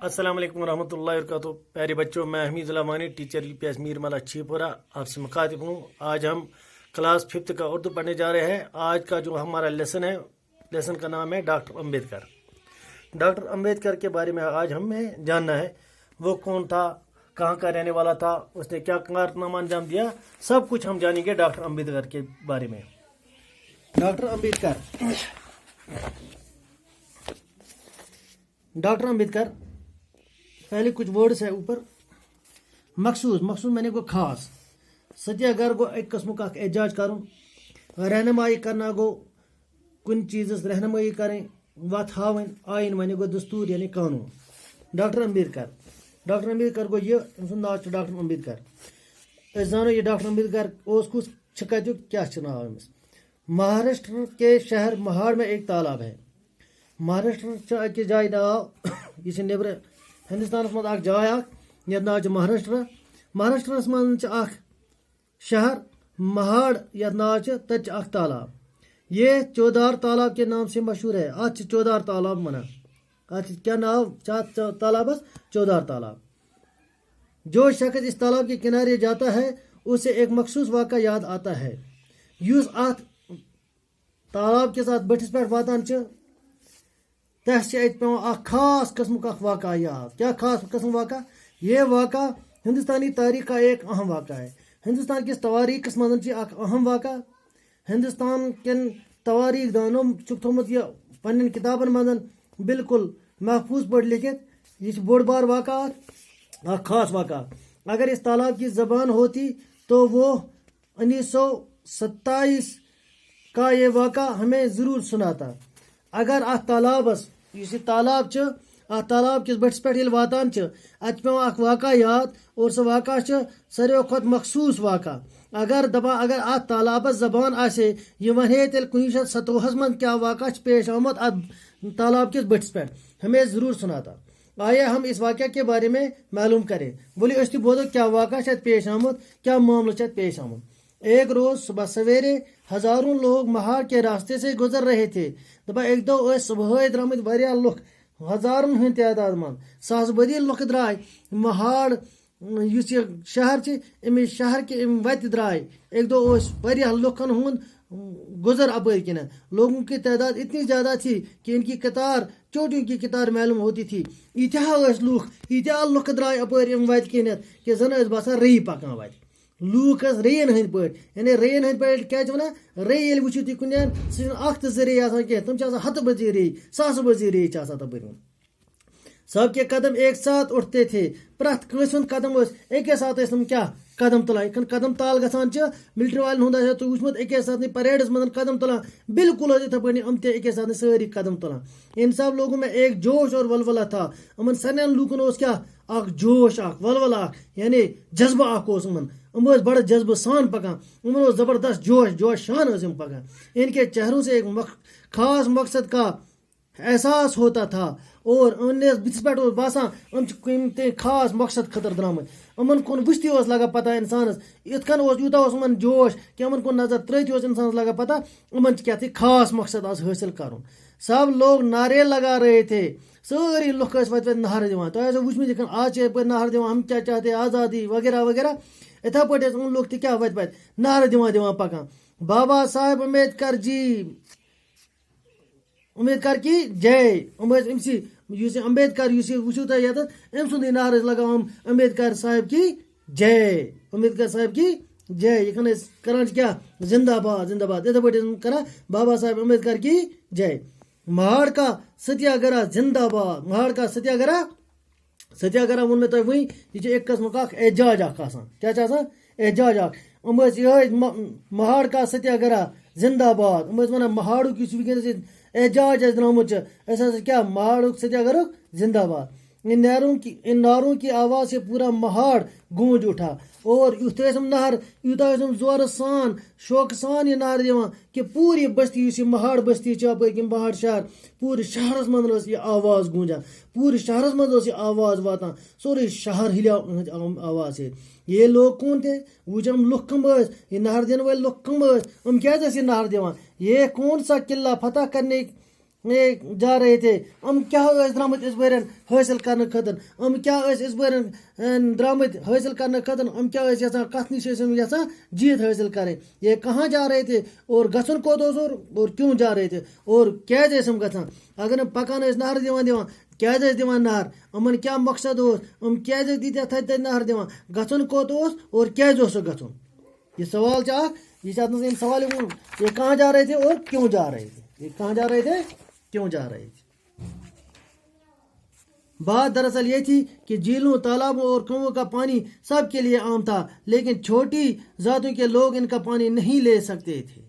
अस्सलाम वालेकुम रहमतुल्लाहि वबरकातुहू। प्यारे बच्चों, मैं हमीद उलामानी टीचर LPS मीरमला छीपुरा आपसे मुखातिब हूँ। आज हम क्लास 5th का उर्दू पढ़ने जा रहे हैं। आज का जो हमारा लेसन है, लेसन का नाम है डॉक्टर अम्बेडकर। डॉक्टर अम्बेडकर के बारे में आज हमें जानना है। वो कौन था, कहाँ का रहने वाला था, उसने क्या कारनामा अंजाम दिया, सब कुछ हम जानेंगे डॉक्टर अम्बेडकर के बारे में। डॉक्टर अम्बेडकर डॉक्टर अम्बेडकर पहले कुछ वर्ड्स है ऊपर। मखसूस मैंने को खास, सत्याग्रह गो एक किस्म का एजाज करूँ, रहनुमाई करना गो कुन चीज़ रहनुमाई करें, वत हावन आइन माने गो दस्तूर यानी कानून। डॉक्टर अम्बेडकर गो ये नाम डॉक्टर अम्बेडकर। जानो ये डॉक्टर अम्बेडकर कुछ कत क्या नाम अमिस। महाराष्ट्र के शहर महाड़ में एक तालाब है। महाराष्ट्र अकि जाय नाव यह नबर हिंदुस्तान मज जाय ये नाव महाराष्ट्र। महाराष्ट्रस मज शहर महाड़ यथ नाव तत तालाब। ये चौधार तालाब के नाम से मशहूर है। अत चौधार तालाब मना, क्या नाम तालाबस, चौधार तालाब। जो शख्स इस तालाब के किनारे जाता है उसे एक मखसूस वाक़ा याद आता है। युस अत तालाब के साथ बटिस पे वातान तस पे खास किस्म का वाक़ा याद। क्या खास किस्म वाक़ा? ये वाक़ा हिंदुस्तानी तारीख का एक अहम वाक़ा है। हिंदुस्तान किस तवारीख मज अहम वाक़ा। हिंदुस्तान किन तवारीख दानों थोमुत यह पन्न किताबन मज बिल्कुल महफूज पढ़ लिखित। यह बोड़ बार वाक़ा, खास वाक़ा। अगर इस तालाब की ज़बान होती तो वो 1927 का ये वाक़ा हमें ज़रूर सुनाता। अगर अत तालाबस तालाब किस बटिस पे वातान अत पे वाक़ा याद, और सह वाक़ा सारे खुद मखसूस वाक़ा। अगर अत तालाबस ज़बान आसे यह वन 1927 मज क्या वाक़ा पेश आमुत अत तालाब किस बटिस पे, हमें ज़रूर सुनाता। आइए हम इस वाक़े के बारे में मालूम करें। बोलिए अस बोलो क्या वाक़ा पेश आमुत, क्या मामला पेश आमुत। एक रोज़ सुबह सवेरे हज़ारों लोग महाड़ के रास्ते से गुजर रहे थे। दपा एक दो सुबह द्रामत वारिया लुक, हज़ारों हंद तादाद मन सास बदी लुक द्राय महाड़ युस शहर अमि शहर के वत द्राय। एक दो वारिया लुकन हुंद गुजर अपर किन। लोगों की तादाद इतनी ज़्यादा थी कि इनकी कतार, चोटियों की कतार मालूम होती थी। ईत्या लुक द्राय अपर वत किन कि जन बसान रई पकान वत। लूक रेन हंद पे, यानी रेन हंद पे क्या वन रे ये वो तुम कुन सह रे कह तुम हथ बजी रे, सास बजी रे तपर। सबके कदम एक साथ उठते थे। प्रथ कंस कदम एक साथ क्या कदम तुलान। कदम ताल गसान मिलिट्री वाले हूँ तुम वुचमुत एक साथ परेड्स मज कदम तुलान, बिल्कुल इथे पे हम एक साथ सारी कदम तुलान। इन सब लोगों में एक जोश और वलवला था। उन सारे लूकन क्या जोश वलवला यानी जज्बा बड़ जज्ब सान पकान। उन जबरदस्त जोश शान पकान। इनके चेहरों से एक खास मकसद का एहसास होता था और बिस पे बासान खास मकसद खतर द्रामत। उन कुन वुचती लगा पता इंसानस इतन यूत जोश कि उन कुन नजर त्रत इंसान लगा पता उन क्या खास मकसद हासिल कर। सब लोग नारे लगा रहे थे। सारी लुक वत नहर दिवान। तो वुचमुत आज नहर दिवान, हम क्या चाहते आज़ादी वगैरह वगैरह। इथा पे उन लोग क्या वत नहर दिवान पकान। बाबा साहेब अम्बेडकर की जय। अम्बेडकर वो तुम अम सुंद नार लगा अम्बेडकर साहब की जय, अम्बेडकर साहब की जय। ये करान क्या जिंदाबाद जिंदाबाद। इथे पे करा बाबा साहेब अम्बेडकर की जय। महाड़ का सत्याग्रह जिंदाबाद। महाड़ का सत्याग्रह वो मैं वही यह एक किस्म का एजाज क्या एजाज महाड़ का सत्याग्रह जिंदाबाद। वन महाड़ एजाज द्रामुत क्या महाड़ सत्याग्रह जिंदाबाद। इन नारों की आवाज़ से पूरा महाड़ गूंज उठा और नहर यूता जोर सान शौक सान यह नहर दिवान कि पूरी बस्ती महाड़ बस्ती महाड़ शहर पूरे शहरस मज यह आवाज़ गूंजान। पूरे शहरस मज यह आवाज़ वातान। सोरे शहर हिलिया आवाज़ है। ये लोग कौन थे? वो लुक कम ये नहर दिन वाले लुक कम क्या नहर दिवान। ये कौन सा किला फतह करने جا رہے تھے کیا درامت اس بارن حاصل کرنے خاطر کیا اس بارن درامت حاصل کرنے خاطر کیا یژھان کت نش یژھان جیت حاصل کریں یہ کہاں جا رہے تھے اور گھن کوت اور کیوں جا رہے تھے اور کیازِ ٲسۍ یِم گژھان اگر پکان ٲسۍ نہر دِوان کیازِ ٲسۍ دِوان نہر یِمن کیاہ مقصد اوس کیازِ ٲسۍ تیٖتیاہ تھدِ نہر دِوان گژھُن کوٚت اوس اور کیازِ اوس سُہ گژھُن یہ سوال چھُ اکھ یہ چھُ اتھ منٛز یِم سوال یہ کہاں جا رہے تھے اور کیوں جا رہے تھے یہ کہاں جا رہے تھے کیوں جا رہے تھے بات دراصل یہ تھی کہ جھیلوں تالابوں اور کنووں کا پانی سب کے لیے عام تھا لیکن چھوٹی ذاتوں کے لوگ ان کا پانی نہیں لے سکتے تھے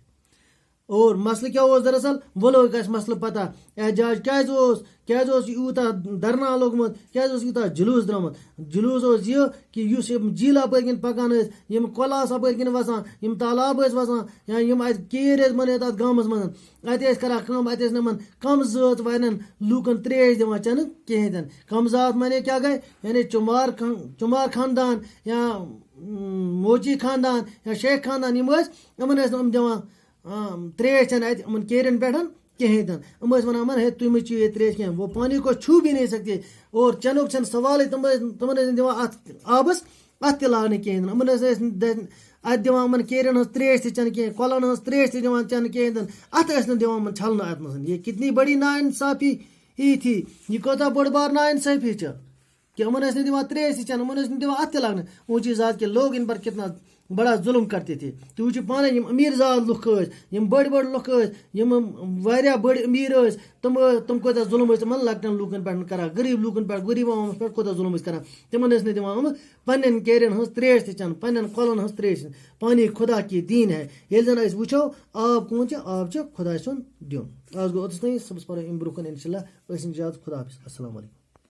اور مسئلہ کیا اوس دراصل وہ لوگ اس مسئلہ پتہ احتجاج کیازِ اوس یوٗتاہ دھرنا لوگمُت کیازِ اوس یوٗتاہ جلوٗس درٛامُت جلوٗس اوس یہ کہ یُس یِم جھیٖل اپٲرۍ کِنۍ پکان ٲسۍ یِم کۄلہٕ آسہٕ اپٲرۍ کِنۍ وسان یِم تالاب ٲسۍ وسان یا یِم اتہِ کیٖرۍ ٲسۍ بنٲیِتھ اتھ گامس منٛز اتہِ ٲسۍ کران کٲم اتہِ ٲسۍ نہٕ یِمن کم ذٲژ والٮ۪ن لوٗکن ترٛیش دِوان چٮ۪نہٕ کِہیٖنۍ تہِ نہٕ کم ذات مانے کیاہ گٔے یعنی چُمار خاندان یا موچی خاندان یا شیخ خاندان یِم ٲسۍ یِمن ٲسۍ نہٕ یِم دِوان تریش چٮ۪نہٕ اتہِ یِمن کیرٮ۪ن پٮ۪ٹھ کہین تن ٲسۍ ونان یِمن ہے تُہۍ مہٕ چیٚیِو ییٚتہِ تریش کینٛہہ وہ پانی کو چھو بھی نہیں سکتے اور چنُک چھنہٕ سوالٕے تِمن ٲسۍ نہٕ دِوان اتھ آبس اتھ تہِ لاگنہٕ کہیٖنۍ تہِ یِمن ٲسۍ اتہِ دِوان یِمن کیرٮ۪ن ہٕنٛز تریش تہِ چٮ۪نہٕ کینٛہہ کۄلن ہٕنٛز تریش تہِ دِوان چٮ۪نہٕ کہیٖنۍ تہِ اتھ ٲسۍ نہٕ دِوان یِمن چھلنہٕ اتھ منٛز یہ کتنی بڑی نا انصافی تھی یہ کوتاہ بٔڑ بار نا انصافی چھِ کہ یِمن ٲسۍ نہٕ دِوان تریش تہِ چٮ۪نہٕ یِمن ٲسۍ نہٕ دِوان اتھ تہِ لاگنہٕ اونچی ذات کے لوگ ان پر کتنا بڑا ظلم کرتے تھے تو وٕچھِو پانے یِم أمیٖر ذات لُکھ ٲسۍ یِم بٔڑۍ بٔڑۍ لُکھ ٲسۍ یِم واریاہ بٔڑۍ أمیٖر ٲسۍ تِم کوتاہ ظلم ٲسۍ تِمن لۄکٹٮ۪ن لوٗکن پٮ۪ٹھ کران غریٖب لوٗکن پٮ۪ٹھ غریٖب عوامس پٮ۪ٹھ کوتاہ ظلم ٲسۍ کران تِمن ٲسۍ نہٕ دِوان یِم پننٮ۪ن کیرٮ۪ن ہٕنٛز تریش تہِ چٮ۪نہٕ پننٮ۪ن کۄلن ہٕنٛز تریش پانی خدا کی دیٖن ہے ییٚلہِ زن أسۍ وٕچھو آب کون چھُ آب چھُ خۄداے سُنٛد دیُن آز گوٚو اوٚتَس تانۍ صُبحس پرو امہِ برونٛہہ کُن انشاء اللہ ٲسِن زیادٕ خدا حافظ السلام علیکم